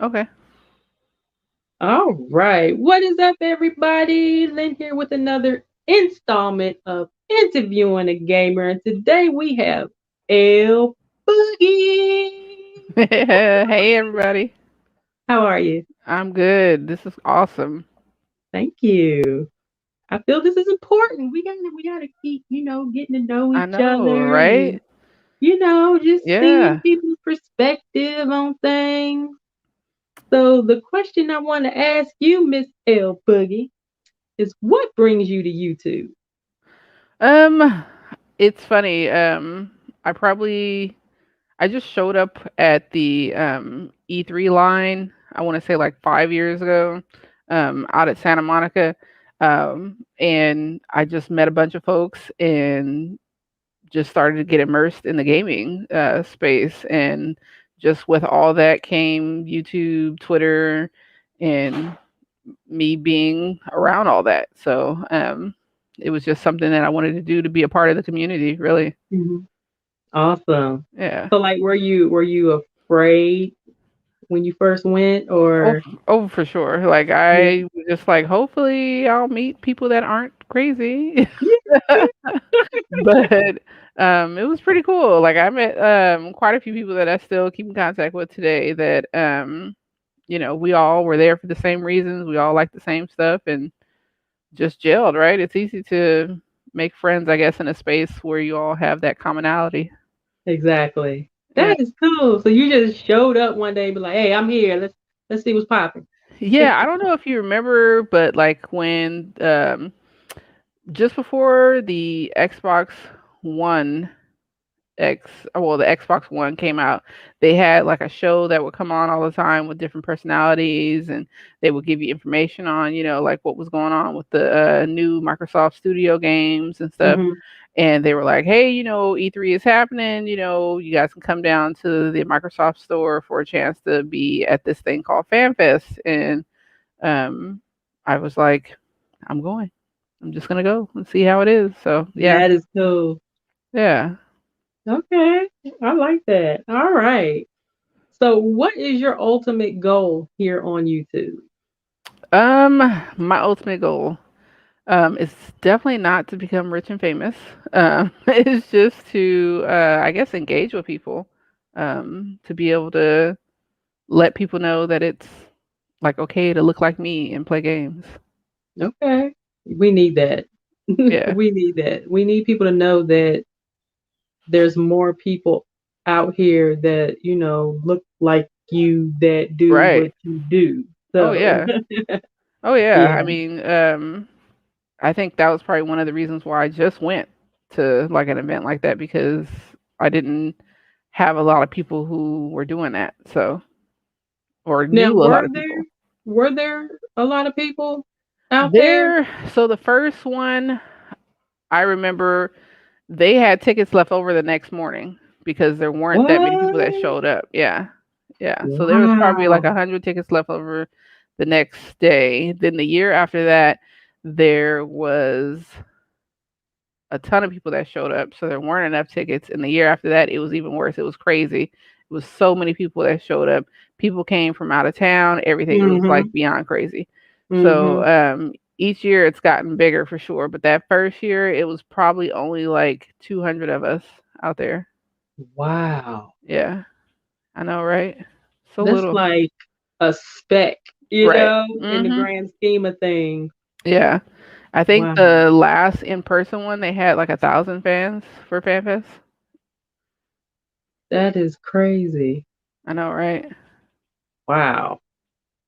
Okay. All right. What is up, everybody? Lynn here with another installment of Interviewing a Gamer. And today we have L Boogie. Hey, everybody. How are you? I'm good. This is awesome. Thank you. I feel this is important. We gotta keep, getting to know I each know, other right? and, just seeing Yeah. people's perspective on things. So the question I want to ask you, Miss L Boogie, is what brings you to YouTube? Um, it's funny. I probably I just showed up at the E3 line. I want to say like 5 years ago, out at Santa Monica, and I just met a bunch of folks and just started to get immersed in the gaming space. And just with all that came YouTube, Twitter, and me being around all that. So it was just something that I wanted to do to be a part of the community, really. Mhm. Awesome. Yeah. So, like, were you afraid when you first went, Oh, or oh, for sure. Like yeah, I was just like, hopefully, I'll meet people that aren't crazy. yeah, But it was pretty cool. Like I met quite a few people that I still keep in contact with today. That we all were there for the same reasons. We all like the same stuff, and just gelled. Right? It's easy to make friends, I guess, in a space where you all have that commonality. exactly. Yeah. That is cool. So you just showed up one day, and be like, "Hey, I'm here. Let's see what's popping." Yeah, I don't know if you remember, but like when just before the Xbox One the Xbox One came out, they had like a show that would come on all the time with different personalities, and they would give you information on, like what was going on with the new Microsoft Studio games and stuff. Hmm. And they were like, hey, E3 is happening, you guys can come down to the Microsoft store for a chance to be at this thing called FanFest. And um, I was like, I'm going. I'm just gonna go and see how it is. So yeah, That is cool. yeah. Okay, I like that. All right. So, what is your ultimate goal here on YouTube? My ultimate goal is definitely not to become rich and famous. It's just to, I guess, engage with people, to be able to let people know that it's like okay to look like me and play games. Okay, we need that. Yeah, We need that. We need people to know that there's more people out here that look like you that do right. what you do. Oh So yeah. Oh yeah. yeah, I mean, I think that was probably one of the reasons why I just went to like an event like that, because I didn't have a lot of people who were doing that. So, or now knew a lot of people. were there a lot of people out there? So the first one, I remember they had tickets left over the next morning because there weren't that many people that What? showed up. Yeah. Yeah. So there was probably like Wow. 100 tickets left over the next day. Then the year after that, there was a ton of people that showed up, so there weren't enough tickets. And the year after that, it was even worse. It was crazy. It was so many people that showed up. People came from out of town, everything. It was like Mhm. beyond crazy. So Mhm. each year it's gotten bigger for sure. But that first year, it was probably only like 200 of us out there. Wow. Yeah, I know, right? So That's little. like a speck, Right. in the Mhm. grand scheme of things. Yeah. I think Wow. the last in-person one they had like 1,000 fans for FanFest. That is crazy. I know, right? Wow.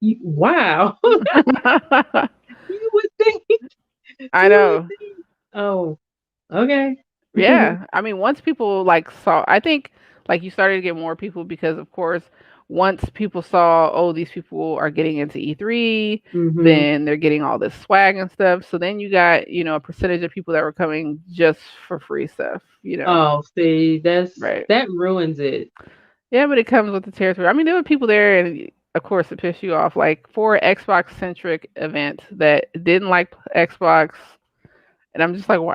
Wow. You would think. I You would know. think. Oh, okay. Yeah. I mean, once people like saw, I think like you started to get more people because, of course, once people saw, oh, these people are getting into E3, Mhm. then they're getting all this swag and stuff. So then you got, a percentage of people that were coming just for free stuff. Oh, see, Right. that ruins it. Yeah, but it comes with the territory. I mean, there were people there, and of course, it pissed you off. Like for Xbox centric events that didn't like Xbox. And I'm just like, why?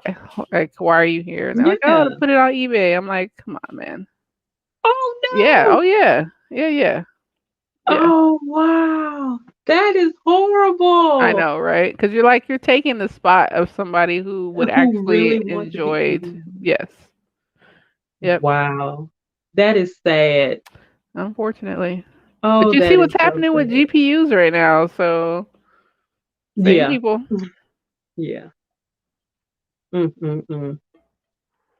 Like, why are you here? And they're like, oh, to Yeah. put it on eBay. I'm like, come on, man. Oh Yeah. no. Oh, yeah. Yeah. Yeah. Yeah. Oh, wow. That is I horrible. know, right? Because you're like you're taking the spot of somebody who would Who actually really want to be enjoy. mhm. Yes. Yep. Wow. That is sad. Unfortunately. But Oh, you see that is what's so happening with sad. GPUs right now, so same Yeah. people. Yeah. Mm.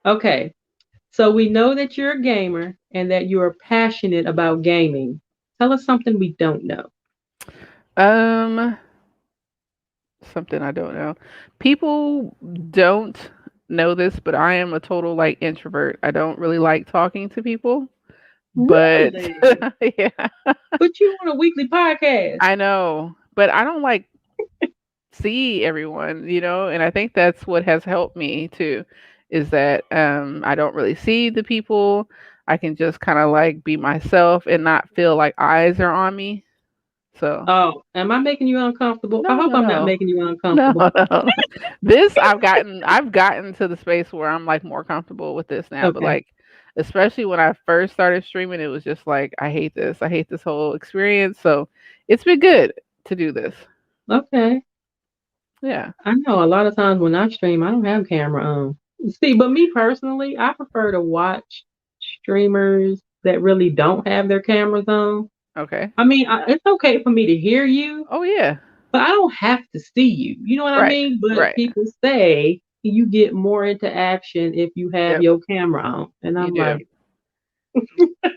Okay. So we know that you're a gamer and that you are passionate about gaming. Tell us something we don't know. Um, something I don't know. People don't know this, but I am a total like introvert. I don't really like talking to people, but Really? yeah, But you on a weekly podcast. I know. But I don't like see everyone, and I think that's what has helped me too is that I don't really see the people. I can just kind of like be myself and not feel like eyes are on me. So, Oh, am I making you uncomfortable? I no, hope no, I'm not no. making you No, uncomfortable. no. This I've gotten to the space where I'm like more comfortable with this now, but Okay. like especially when I first started streaming, it was just like I hate this. I hate this whole experience. So, it's been good to do this. Okay. Yeah. I know a lot of times when I stream, I don't have camera on. See, but me personally, I prefer to watch streamers that really don't have their cameras on. Okay. I mean, it's okay for me to hear you, Oh yeah. but I don't have to see you. You know what I Right. mean? But Right. people say you get more interaction if you have Yep. your camera on. And You I'm do. like,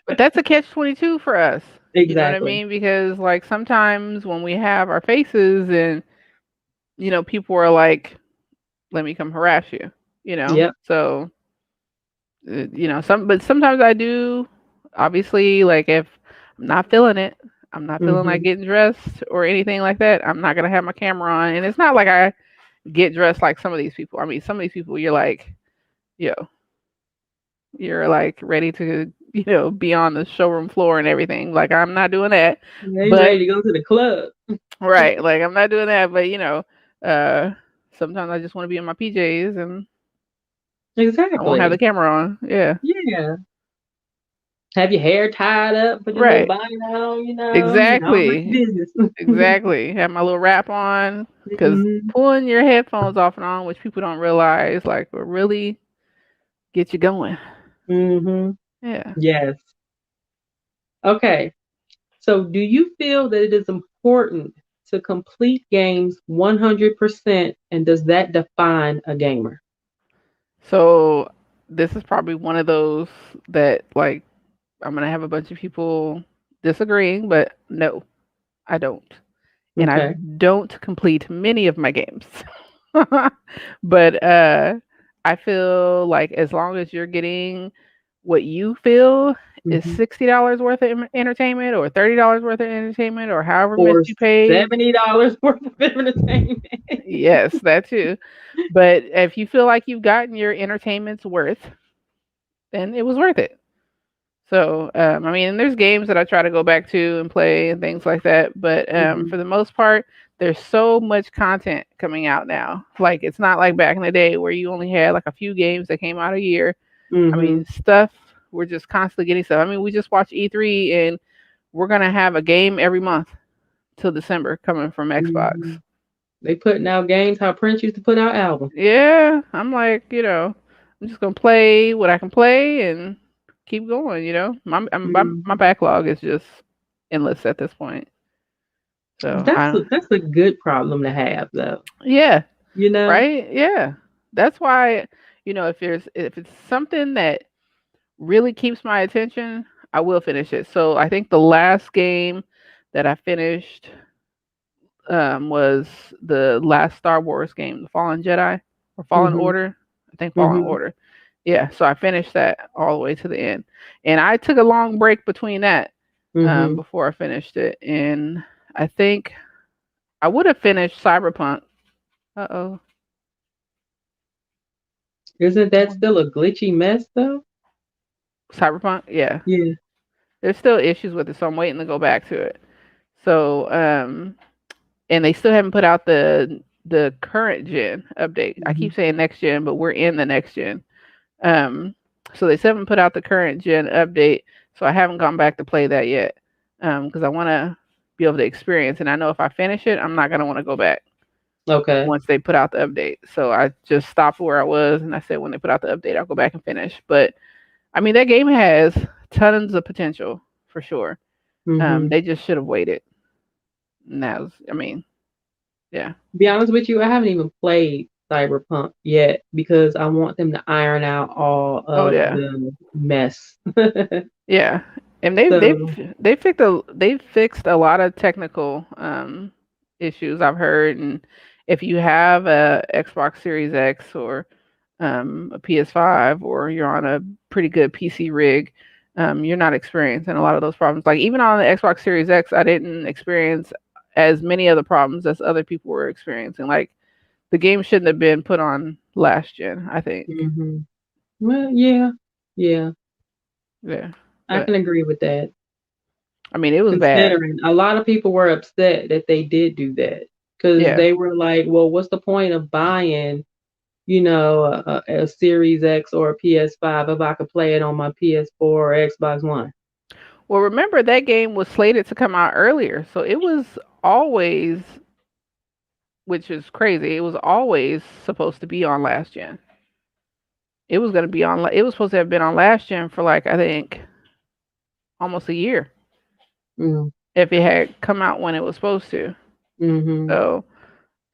But that's a catch 22 for us. You know what I exactly. mean? Because like sometimes when we have our faces and people are like, "Let me come harass you," Yep. So but sometimes I do. Obviously, like if I'm not feeling it, I'm not feeling like Hmm. getting dressed or anything like that. I'm not gonna have my camera on, and it's not like I get dressed like some of these people. I mean, some of these people, yo, you're like ready to, be on the showroom floor and everything. Like I'm not doing that. Yeah, you But ready to go to the club. right, like I'm not doing that. But uh, sometimes I just want to be in my PJs and I won't have the Exactly. camera on. Yeah, Yeah. Have your hair tied up, put your little right. bonnet on, all that Exactly. business. Exactly. Have my little wrap on because Hmm. pulling your headphones off and on, which people don't realize, like will really get you going. Hmm. Yeah. Yes. Okay. So, do you feel that it is important to complete games 100%? And does that define a gamer? So this is probably one of those that like I'm gonna have a bunch of people disagreeing, but no, I don't. And I Okay. don't complete many of my games. But I feel like as long as you're getting what you feel is Hmm. $60 worth of entertainment or $30 worth of entertainment or however much Or you paid, $70 worth of entertainment. yes, that too. But if you feel like you've gotten your entertainment's worth, then it was worth it. So, I mean, there's games that I try to go back to and play and things like that. But Hmm. for the most part, there's so much content coming out now. Like, it's not like back in the day where you only had like a few games that came out a year. I Hmm. mean, stuff, we're just constantly getting stuff. I mean, we just watched E3 and we're going to have a game every month till December coming from Xbox. Hmm. They putting out games how Prince used to put out albums. Yeah, I'm like, I'm just gonna play what I can play and keep going. My Mhm. backlog is just endless at this point. So That's a good problem to have, though. yeah, You know. right, yeah. That's why if it's something that really keeps my attention, I will finish it. So I think the last game that I finished was the last Star Wars game, The Fallen Jedi or Fallen Mhm. Order. I think Fallen Mhm. Order. Yeah, so I finished that all the way to the end, and I took a long break between that Mhm. before I finished it, and I think I would have finished Cyberpunk. Uh oh, Isn't that still a glitchy mess, though? Cyberpunk. Yeah, Yeah. there's still issues with it, so I'm waiting to go back to it. So and they still haven't put out the current gen update. I Mhm. keep saying next gen, but we're in the next gen. Um, so they still haven't put out the current gen update, so I haven't gone back to play that yet. because I want to be able to experience. And I know if I finish it, I'm not gonna want to go back Okay. once they put out the update. So I just stopped where I was, and I said when they put out the update, I'll go back and finish. But I mean, that game has tons of potential for sure. Mhm. They just should have waited. And that was, I mean, yeah. Be honest with you, I haven't even played Cyberpunk yet because I want them to iron out all Oh of yeah. the mess. Yeah, and they've So, they've they've fixed a lot of technical issues I've heard, and if you have a Xbox Series X or a PS5 or you're on a pretty good PC rig, you're not experiencing a lot of those problems. Like even on the Xbox Series X, I didn't experience as many of the problems as other people were experiencing. Like the game shouldn't have been put on last gen, I think. mhm. Well, yeah, yeah, Yeah, I but can agree with that. I mean it was bad. Considering a lot of people were upset that they did do that because Yeah. they were like, "Well, what's the point of buying, a Series X or a PS5 if I could play it on my PS4 or Xbox One?" Well, remember that game was slated to come out earlier, so it was always, which is crazy. It was always supposed to be on last gen. It was going to be on. It was supposed to have been on last gen for like I think almost a year Mm, if it had come out when it was supposed to. mhm, So,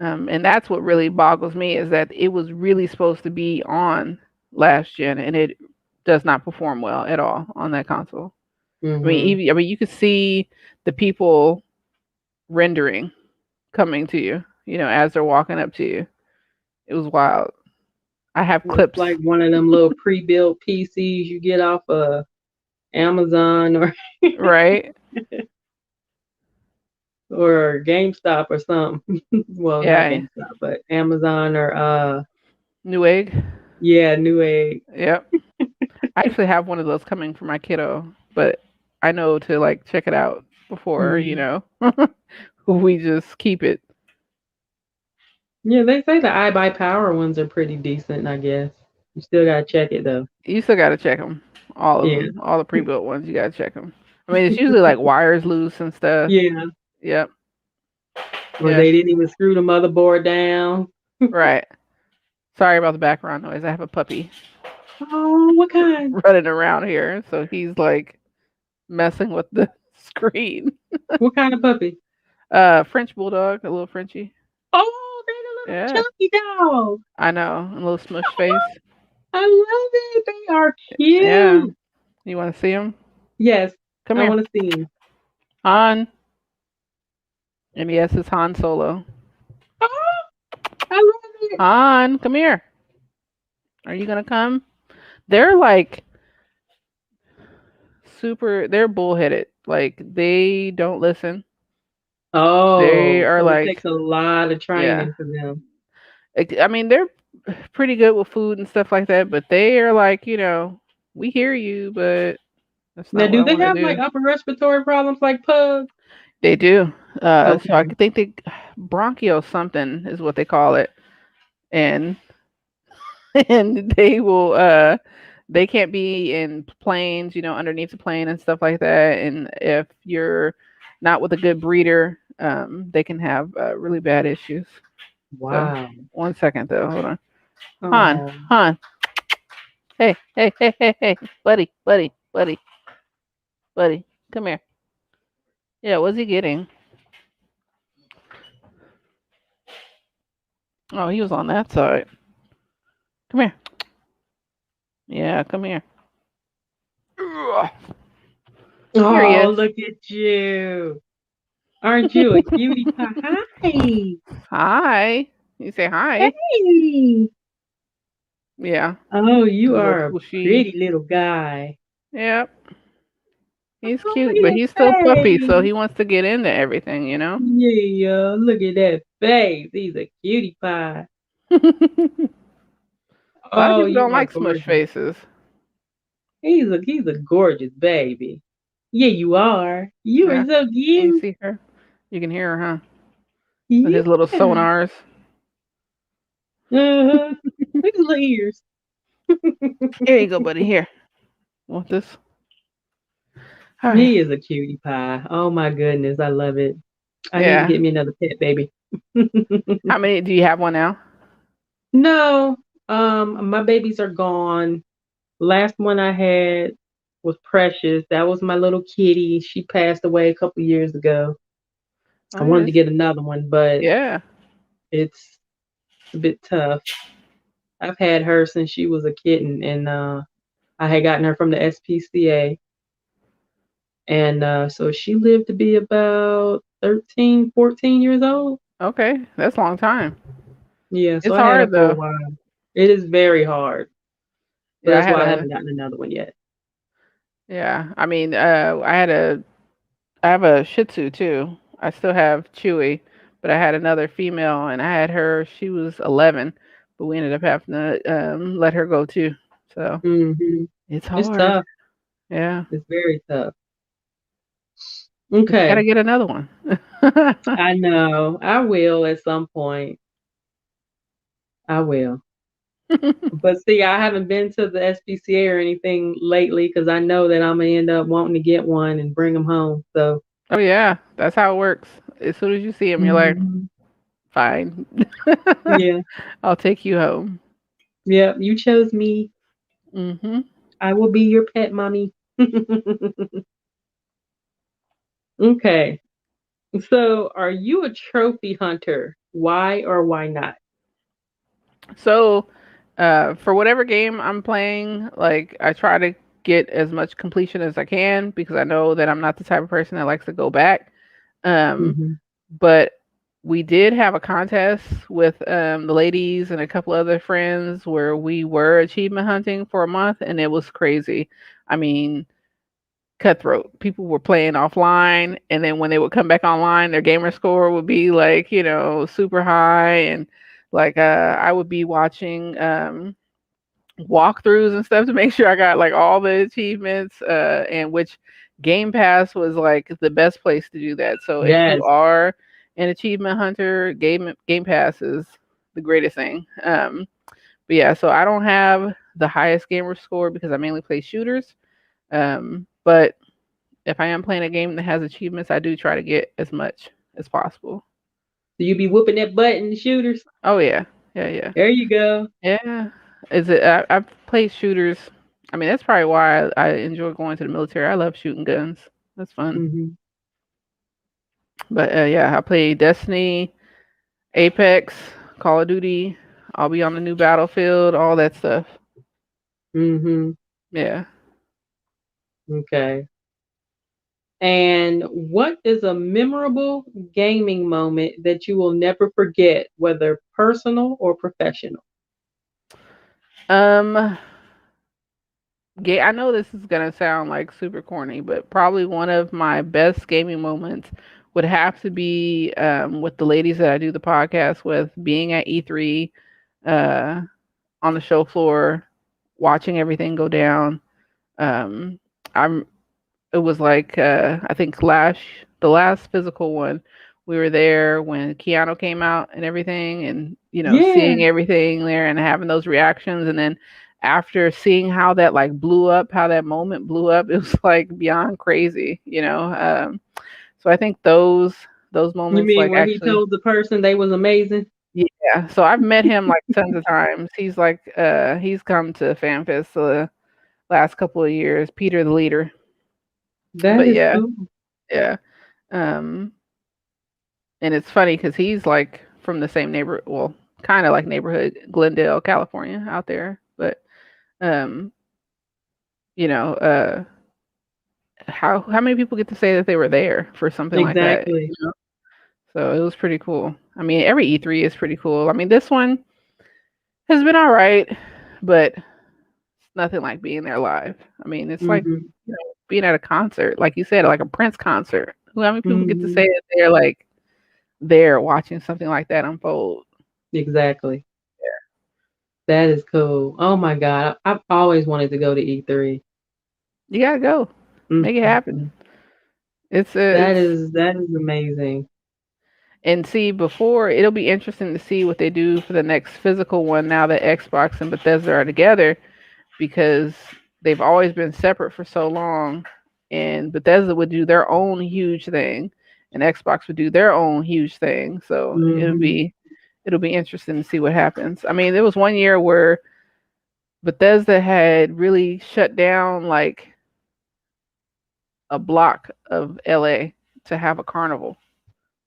and that's what really boggles me is that it was really supposed to be on last gen, and it does not perform well at all on that console. I mean, mhm. even I mean, you could see the people rendering coming to you, as they're walking up to you. It was wild. I have It's clips, like one of them little pre-built PCs you get off of Amazon or right? or GameStop or something. Well, not Yeah, GameStop, but Amazon or Newegg. yeah, Newegg. Yep. I actually have one of those coming for my kiddo, but I know to like check it out before, Yeah. we just keep it. Yeah, they say the iBuyPower ones are pretty decent, I guess. You still gotta check it though. You still got to check them. All of Yeah. them, all the pre-built ones, you got to check them. I mean, it's usually like wires loose and stuff. Yeah. Yep. Or Yeah. they didn't even screw the motherboard down. Right. Sorry about the background noise. I have a puppy Oh, what kind? running around here, so he's like messing with the screen. What kind of puppy? French bulldog, a little Frenchie. Oh, they're the little Yeah, chunky dog. I know, a little smush face. I love it. They are Yeah, cute. you want to see him? Yes, Come I here, want to see him. Han. And yes, it's Han Solo. Oh, I love it. Han, come here. Are you gonna come? They're like super. They're bullheaded. Like they don't listen. They Oh, are so it like, takes a lot of yeah. training for them. I mean, they're pretty good with food and stuff like that, but they are like, we hear you, but that's Now, not what do I they want to have like do. upper respiratory problems like pugs? They do. So I Okay. think they bronchial something is what they call it, and and they can't be in planes, underneath the plane and stuff like that. And if you're not with a good breeder, they can have really bad issues. So Wow. 1 second though, hold on. Han, Oh. Han, hey, hey, hey, hey, hey, buddy, buddy, buddy, buddy, come here. Yeah, what's he getting? Oh, he was on that side. Come here. Yeah, come here. Ugh. Here he Oh, is. look at you. Aren't you a cutie pie? Hi. Hi. You say hi. Hey. Yeah, Oh, the you little are a pushy. pretty little guy. Yep, he's Oh, cute, look but at he's still that puppy, so face. he wants to get into everything. Yeah, look at that face. He's a cutie pie. A lot of Oh, people you don't are like smush gorgeous. faces. He's a gorgeous baby. Yeah, you are. You are Yeah, so can you cute. see her? You can hear her, huh? With his little Yeah. sonars. Uh-huh. Look at his little ears. Here you go, buddy. Here. Want this? All right. He is a cutie pie. Oh my goodness, I love it. I need to Yeah. get me another pet baby. How many do you have one now? No, my babies are gone. Last one I had was Precious. That was my little kitty. She passed away a couple years ago. I Oh, wanted to yes. get another one, but Yeah. it's a bit tough. I've had her since she was a kitten, and I had gotten her from the SPCA, and so she lived to be about 13, 14 years old. Okay. That's a long time. Yeah, so It's I had her hard for a though. while. It is very hard, but Yeah, I that's had why I a haven't gotten another one yet. yeah. I mean, I have a Shih Tzu too. I still have Chewy, but I had another female, and I had her. She was 11, but we ended up having to let her go too. So Hmm. it's It's hard. tough. Yeah, It's very tough. but you gotta Okay, get another one. I know. I will at some point. I will. But see, I haven't been to the SPCA or anything lately because I know that I'm gonna end up wanting to get one and bring them home. So, Oh yeah, that's how it works. As soon as you see him, you're like, hmm, fine, yeah, I'll take you home. yeah, you chose me. Hmm. I will be your pet mommy. Okay. So, are you a trophy hunter? Why or why not? So, for whatever game I'm playing, like I try to get as much completion as I can because I know that I'm not the type of person that likes to go back. Um, Hmm. but we did have a contest with the ladies and a couple other friends where we were achievement hunting for a month, and it was crazy. I mean, cutthroat. People were playing offline, and then when they would come back online, their gamer score would be like, super high, and like I would be watching walkthroughs and stuff to make sure I got like all the achievements, and which Game Pass was like the best place to do that. So if you Yes. are an achievement hunter, Game Pass is the greatest thing. But yeah, so I don't have the highest gamer score because I mainly play shooters. But if I am playing a game that has achievements, I do try to get as much as possible. So you be whooping that butt in the shooters? Oh yeah, yeah, yeah, There you go. yeah. Is it? I've played shooters. I mean, that's probably why I enjoy going to the military. I love shooting guns. That's fun. Hmm. But yeah, I play Destiny, Apex, Call of Duty. I'll be on the new battlefield, all that stuff. Hmm. Yeah. Okay. And what is a memorable gaming moment that you will never forget, whether personal or professional? Um, I know this is gonna sound like super corny, but probably one of my best gaming moments would have to be with the ladies that I do the podcast with, being at E3, uh, on the show floor, watching everything go down. Um, I'm it was like I think the last physical one, we were there when Keanu came out and everything, and Yeah. seeing everything there and having those reactions, and then after seeing how that like blew up, how that moment blew up, it was like beyond crazy. So I think those You moments mean like when he actually. told the person they was amazing? Yeah, so I've met him like tons of times. He's come to FanFest the last couple of years, Peter the leader. That But is yeah, cool. yeah. Um, and it's funny because he's like from the same neighbor, well, kind of like neighborhood, Glendale, California, out there. But um, you know, how many people get to say that they were there for something like that? Exactly. So it was pretty cool. I mean, every E3 is pretty cool. I mean, this one has been all right, but it's nothing like being there live. I mean, it's like Hmm. being at a concert, like you said, like a Prince concert. How many people get to Hmm. say that they're like there watching something like that unfold? Exactly. That is cool. Oh my God. I've always wanted to go to E3. You gotta go, Mm, make it mm, happen. mm. It's That is amazing. and see before it'll be interesting to see what they do for the next physical one now that Xbox and Bethesda are together because they've always been separate for so long. and Bethesda would do their own huge thing, and Xbox would do their own huge thing. So Mhm. it'll be interesting to see what happens. I mean, there was one year where Bethesda had really shut down like a block of LA to have a carnival.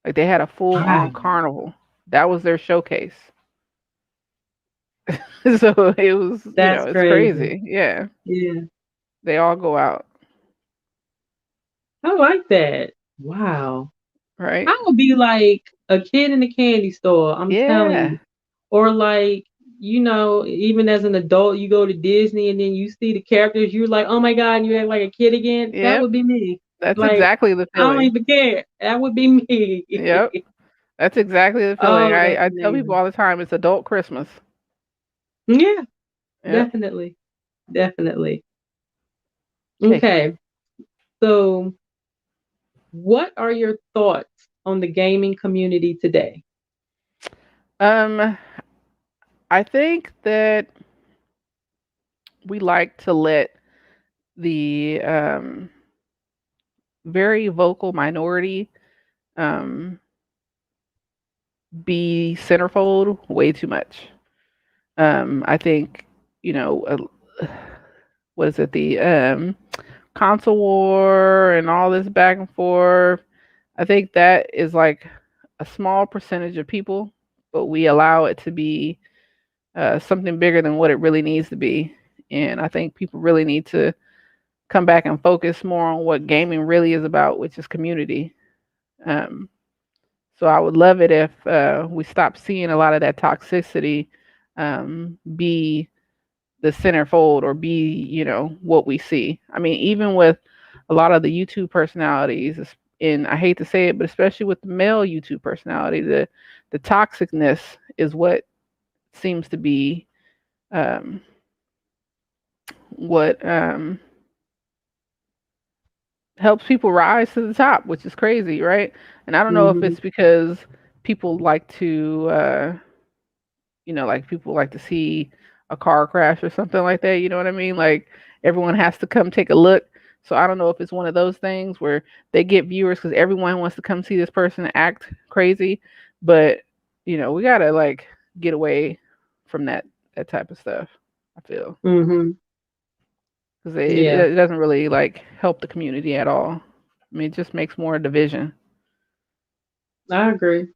Like they had a full on Wow. carnival. That was their showcase. So it was, That's it's crazy. crazy. Yeah. Yeah. They all go out, I like that. Wow. right? I would be like a kid in a candy store, I'm telling Yeah. you. Or like, even as an adult, you go to Disney and then you see the characters, you're like, oh my God, and you act like a kid again. That Yep. would be me. That's Like, exactly the I don't feeling. even care. That would be me. Yep. That's exactly the feeling. Oh, that's I tell people amazing. all the time it's adult Christmas. Yeah, Yep. definitely. Definitely. Hey. Okay. So, what are your thoughts on the gaming community today? Um, I think that we like to let the very vocal minority um be centerfold way too much. I think, you know, what is it, the console war and all this back and forth. I think that is like a small percentage of people, but we allow it to be something bigger than what it really needs to be. And I think people really need to come back and focus more on what gaming really is about, which is community. Um, so I would love it if we stop seeing a lot of that toxicity be the centerfold or be, what we see. I mean, even with a lot of the YouTube personalities, and I hate to say it, but especially with the male YouTube personality, the toxicness is what seems to be um, what helps people rise to the top, which is crazy, right? And I don't know if Mhm. it's because people like to like people like to see a car crash or something like that. You know what I mean? Like everyone has to come take a look. So I don't know if it's one of those things where they get viewers because everyone wants to come see this person act crazy. But we gotta like get away from that type of stuff. I feel Mhm. because it, Yeah, it doesn't really like help the community at all. I mean, it just makes more division. I agree.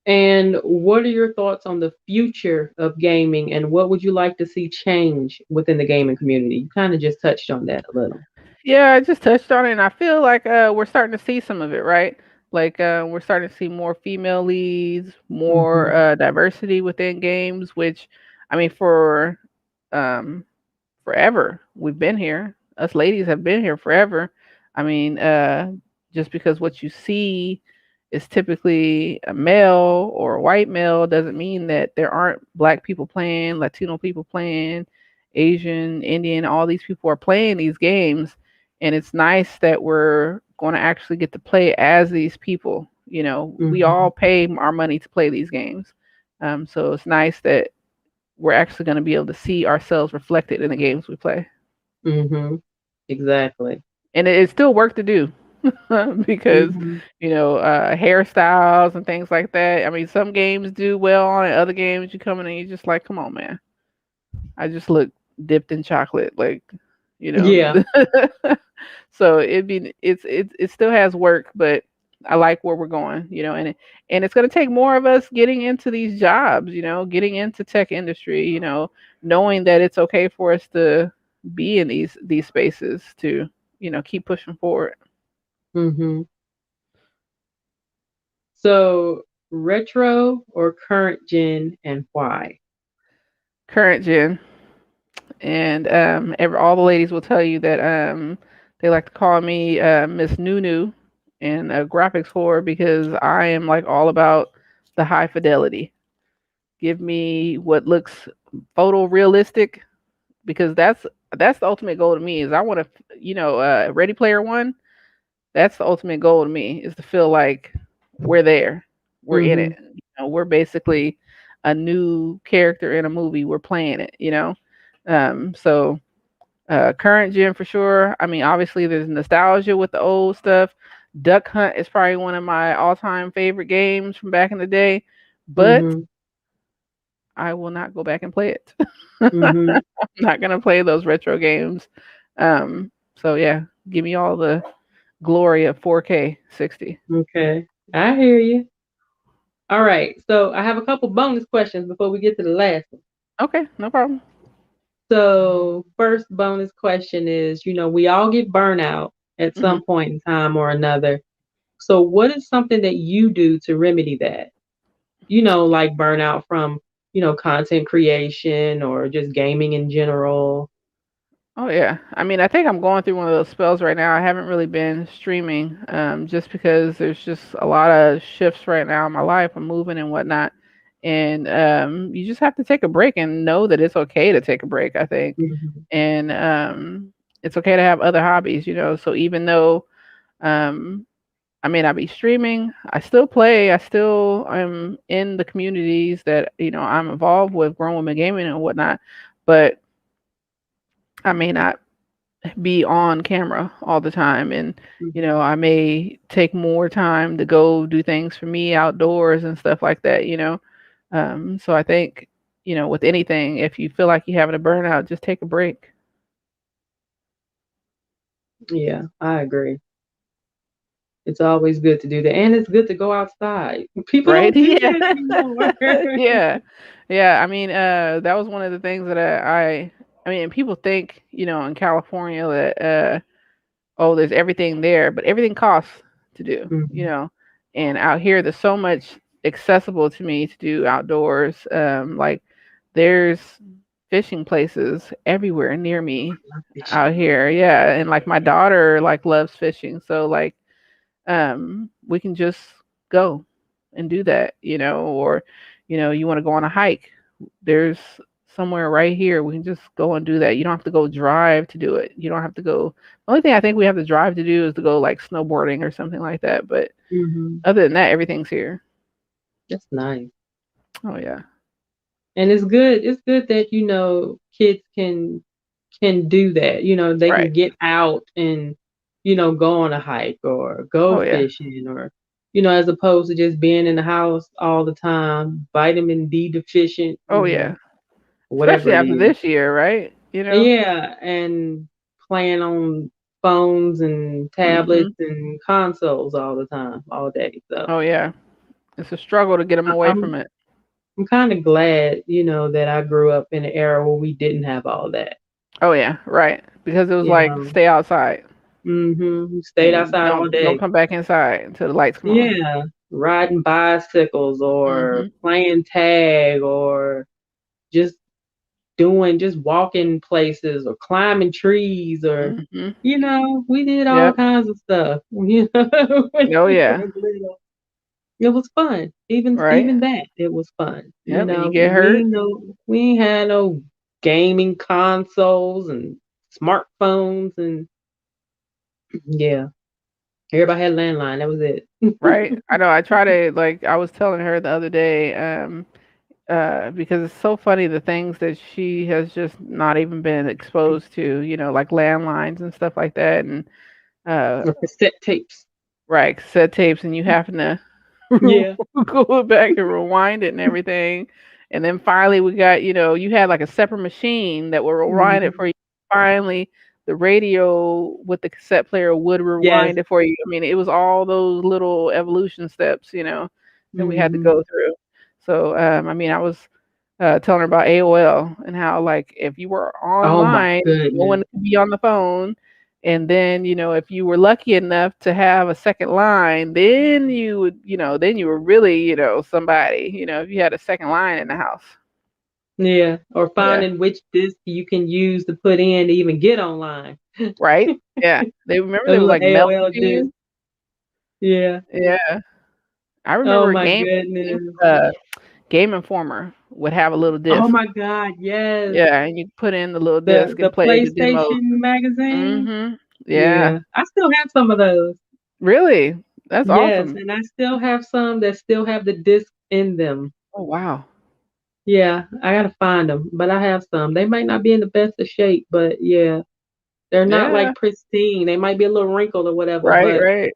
And what are your thoughts on the future of gaming and what would you like to see change within the gaming community? You kind of just touched on that a little. Yeah, I just touched on it, and I feel like we're starting to see some of it, right? Like we're starting to see more female leads, more Mhm. diversity within games. Which, I mean, for um, forever we've been here. Us ladies have been here forever. I mean, just because what you see is typically a male or a white male doesn't mean that there aren't black people playing, Latino people playing, Asian, Indian, all these people are playing these games. And it's nice that we're going to actually get to play as these people. We Mhm. all pay our money to play these games. So it's nice that we're actually going to be able to see ourselves reflected in the games we play. Mhm. Exactly. And it's still work to do because, Mhm. hairstyles and things like that. I mean, some games do well on it, other games you come in and you're just like, come on, man. I just look dipped in chocolate, like, you know. Yeah. So it still has work, but I like where we're going, and it's going to take more of us getting into these jobs, getting into tech industry, knowing that it's okay for us to be in these spaces to, keep pushing forward. Mhm. So, retro or current gen and why? Current gen, and all the ladies will tell you that they like to call me Miss Nunu and graphics whore because I am like all about the high fidelity. Give me what looks photorealistic because that's the ultimate goal to me. Is I want to, Ready Player One. That's the ultimate goal to me is to feel like we're there, we're in it. Mhm. We're basically a new character in a movie. We're playing it. So Current gen for sure. I mean, obviously there's nostalgia with the old stuff. Duck Hunt is probably one of my all-time favorite games from back in the day, but Mhm. I will not go back and play it. Mhm. I'm not gonna play those retro games. So yeah, give me all the glory of 4K 60. Okay. I hear you. All right. So I have a couple bonus questions before we get to the last one. Okay, no problem. So first bonus question is, we all get burnout at Hmm. some point in time or another. So what is something that you do to remedy that? Like burnout from, content creation or just gaming in general. Oh yeah. I mean, I think I'm going through one of those spells right now. I haven't really been streaming, just because there's just a lot of shifts right now in my life. I'm moving and whatnot, and you just have to take a break and know that it's okay to take a break. I think, Mhm. and it's okay to have other hobbies. So even though um, I may not be streaming, I still play. I still am in the communities that I'm involved with, grown women gaming and whatnot, but I may not be on camera all the time, and Mhm. I may take more time to go do things for me outdoors and stuff like that. So I think, with anything, if you feel like you're having a burnout, just take a break. Yeah, I agree. It's always good to do that. And it's good to go outside. People Right. don't do Yeah. that anymore. Yeah. Yeah, I mean, that was one of the things that I mean, people think, in California that oh, there's everything there, but everything costs to do. Mhm. And out here, there's so much accessible to me to do outdoors. Like there's fishing places everywhere near me Love fishing. out here. Yeah, and like my daughter like loves fishing, so like we can just go and do that. Or you want to go on a hike. There's somewhere right here we can just go and do that. You don't have to go drive to do it. You don't have to go. The only thing I think we have to drive to do is to go like snowboarding or something like that, but Mhm. other than that, everything's here. That's nice. Oh yeah. And it's good that kids can do that. They can Right. get out and go on a hike or go Oh yeah. fishing or as opposed to just being in the house all the time, vitamin D deficient, Oh yeah. whatever Especially it after is. this year, right? Yeah, and playing on phones and Mhm. tablets and consoles all the time, all day. So Oh yeah. It's a struggle to get them I- away from I'm it. I'm kind of glad, that I grew up in an era where we didn't have all that. Oh yeah, right. Because it was You like know, stay outside stayed and outside all don't day. come back inside until the lights come on. Yeah, riding bicycles or Mhm. playing tag or just just walking places or climbing trees or Mhm. we did all Yep. kinds of stuff, when Oh we yeah. were little. It was fun. Right. Even that, it was fun. Yep. And you get hurt. We ain't had no gaming consoles and smartphones and yeah, everybody had a landline. That was it. Right. I know. I try to like. I was telling her the other day. Because it's so funny the things that she has just not even been exposed to. Like landlines and stuff like that, and uh, Or cassette tapes. right, cassette tapes, and you having to Yeah. go back and rewind it and everything. And then finally, we got, you had like a separate machine that would rewind it Mhm. for you. Finally, the radio with the cassette player would Yes. rewind it for you. I mean, it was all those little evolution steps, that we had to Mhm. go through. So, I mean, I was telling her about AOL and how, like, if you were Oh my online, no goodness. one could be on the phone. And then, if you were lucky enough to have a second line, then then you were really, somebody, if you had a second line in the house. Yeah. Or Yeah. finding which disc you can use to put in to even get online. Right? Yeah. They remember they Those would little like mail AOL it to discs. you. Yeah. Yeah. I Oh remember my Game goodness. Game Informer would have a little Oh disc. my God, yes. Yeah, and you put in the little The disc and the play the demos. PlayStation magazine? Mhm. Yeah. Yeah. I still have some of those. Really? That's Yes, awesome. and I still have some that still have the disc in them. Oh, wow. Yeah, I gotta find them, but I have some. They might not be in the best of shape, but yeah. They're not Yeah. like pristine. They might be a little wrinkled or whatever, Right, right.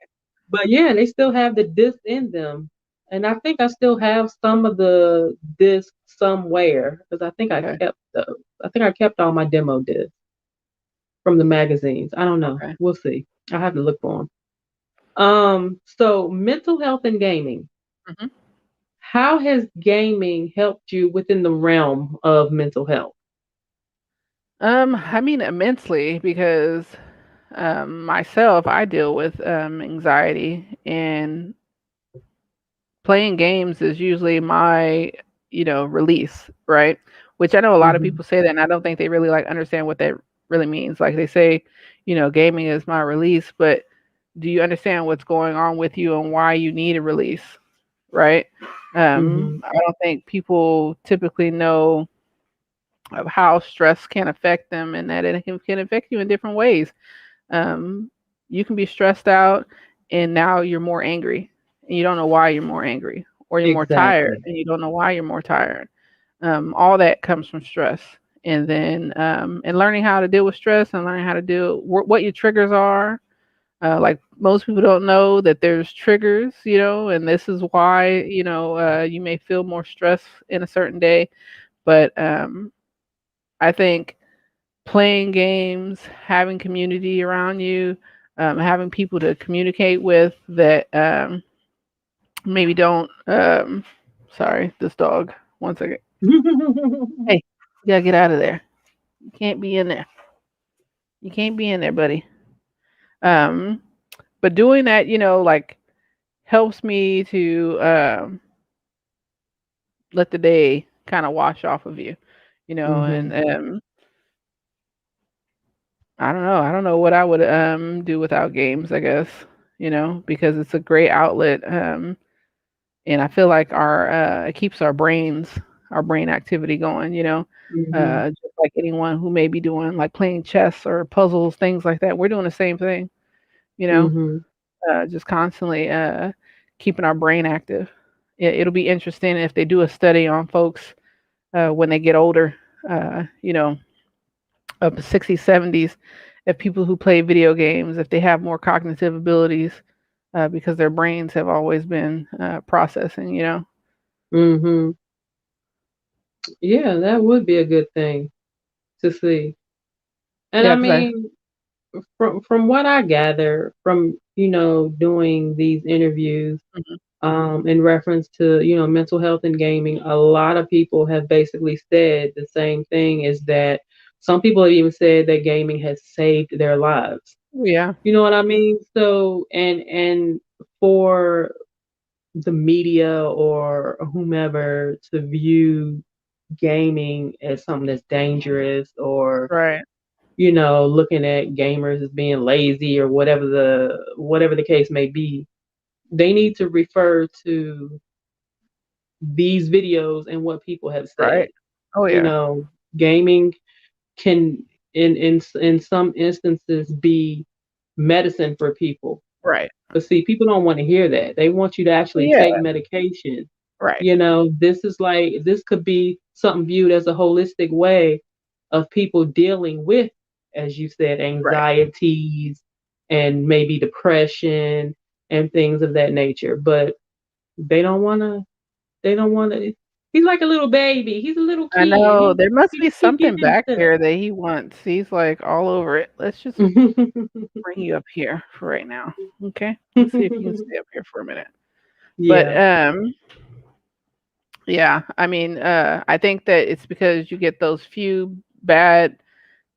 but yeah, they still have the disc in them. And I think I still have some of the discs somewhere because I think I Okay. kept those. I think I kept all my demo discs from the magazines. I don't know. Okay. We'll see. I have to look for them. So mental health and gaming. Mhm. How has gaming helped you within the realm of mental health? I mean immensely because myself, I deal with anxiety, and playing games is usually my, release, right? Which I know a lot of Hmm. people say that, and I don't think they really like understand what that really means. Like they say, gaming is my release, but do you understand what's going on with you and why you need a release, right? Hmm. I don't think people typically know of how stress can affect them, and that it can affect you in different ways. um, you can be stressed out and now you're more angry and you don't know why you're more angry, or you're more tired Exactly. and you don't know why you're more tired. All that comes from stress. And then and learning how to deal with stress and learning how to deal what your triggers are. Like most people don't know that there's triggers, and this is why, you may feel more stress in a certain day. But I think playing games, having community around you, having people to communicate with that maybe don't. Sorry, this dog. One second. Hey, you gotta get out of there. You can't be in there. You can't be in there, buddy. Um, but doing that, like helps me to let the day kind of wash off of you, and Hmm. I don't know. I don't know what I would do without games, I guess, because it's a great outlet. And I feel like our it keeps our brain activity going, Hmm. just like anyone who may be doing like playing chess or puzzles, things like that. We're doing the same thing, you know, Hmm. just constantly keeping our brain active. It'll be interesting if they do a study on folks when they get older, you know, up to 60s, 70s, if people who play video games, if they have more cognitive abilities, because their brains have always been processing, Hmm. Yeah, that would be a good thing to see. And Yeah, I because I. mean, from what I gather from doing these interviews, Mhm. in reference to mental health and gaming, a lot of people have basically said the same thing. Is that some people have even said that gaming has saved their lives. Yeah, You know what I mean? So and for the media or whomever to view gaming as something that's dangerous, or right, looking at gamers as being lazy or whatever the case may be, they need to refer to these videos and what people have said. right. Oh You yeah, know, gaming can in some instances be medicine for people. right. But see, people don't want to hear that. They want you to Well, actually yeah, take medication. right, This could be something viewed as a holistic way of people dealing with, as you said, right. anxieties and maybe depression and things of that nature. But they don't want to. They don't want to. He's like a little baby. He's a little I kid. know there must be He something getting back stuff. there that he wants. He's like all over it. Let's just bring you up here for right now. Okay, let's see if you can stay up here for a minute. But Yeah. yeah, I mean, I think that it's because you get those few bad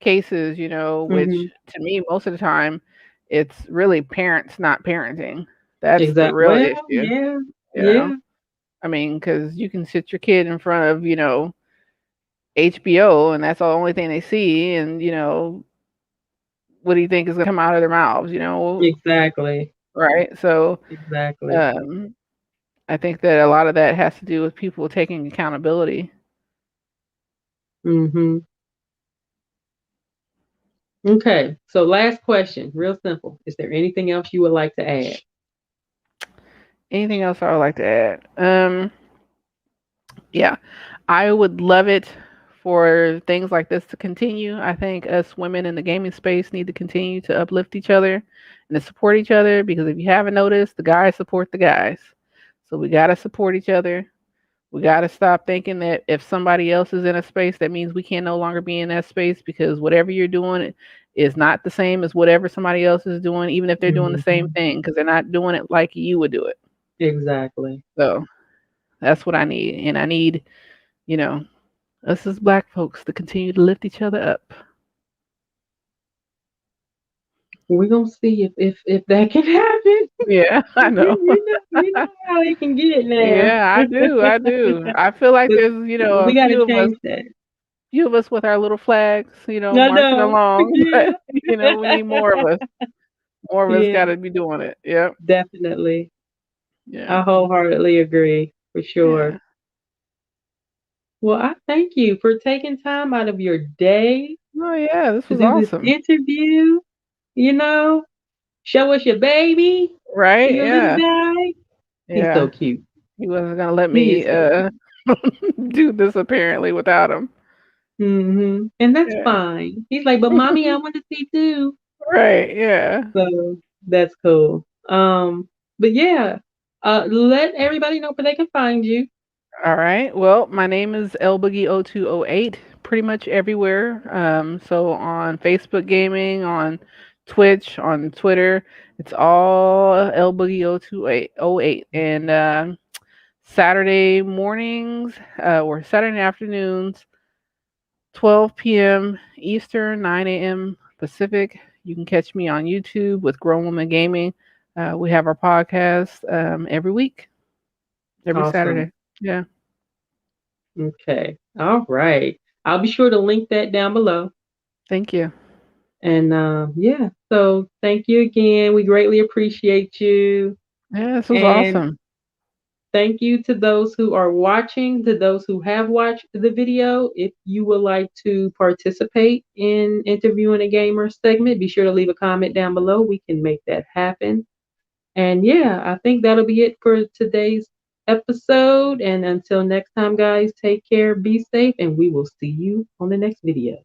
cases, which Hmm. to me most of the time it's really parents not parenting. That's the Exactly. real Well, issue, yeah, you know. yeah. I mean, because you can sit your kid in front of, HBO, and that's the only thing they see, and what do you think is gonna come out of their mouths, Exactly. right? So, Exactly. um, I think that a lot of that has to do with people taking accountability. Hmm. Okay. So last question, real simple. Is there anything else you would like to add? Anything else I would like to add? Yeah, I would love it for things like this to continue. I think us women in the gaming space need to continue to uplift each other and to support each other because if you haven't noticed, the guys support the guys. So we got to support each other. We got to stop thinking that if somebody else is in a space, that means we can no longer be in that space because whatever you're doing is not the same as whatever somebody else is doing, even if they're doing the same Mhm. thing, because they're not doing it like you would do it. Exactly. So that's what I need. And I need, you know, us as black folks to continue to lift each other up. We're gonna see if that can happen. Yeah, I know. You know how it can get now. Yeah, I do. I do. I feel like 'Cause there's, a we gotta change that. few of us with our little flags, I marching know. along, but Yeah. we need more of us. More of us got Yeah, to be doing it. Yep. definitely. Yeah. I wholeheartedly agree for sure. Yeah. Well, I thank you for taking time out of your day Oh yeah, this to was do this awesome. interview. You know, show us your baby, Right? your little Yeah. guy. He's so Yeah. cute. He wasn't gonna let He me is so cute. do this apparently without him. And that's Yeah. fine. He's like, but mommy, I want to see too. Right. Yeah. So that's cool. But yeah, let everybody know where they can find you. All right. Well, my name is LBoogie0208. Pretty much everywhere. So on Facebook Gaming, on Twitch, on Twitter, it's all LBoogie0208. And Saturday mornings or Saturday afternoons, 12 p.m. Eastern, 9 a.m. Pacific. You can catch me on YouTube with Grown Woman Gaming. We have our podcast every week, every Awesome. Saturday. Yeah. Okay. All right. I'll be sure to link that down below. Thank you. And yeah, so thank you again. We greatly appreciate you. Yeah, this was And awesome. thank you to those who are watching, to those who have watched the video. If you would like to participate in interviewing a gamer segment, be sure to leave a comment down below. We can make that happen. And yeah, I think that'll be it for today's episode. And until next time, guys, take care, be safe, and we will see you on the next video.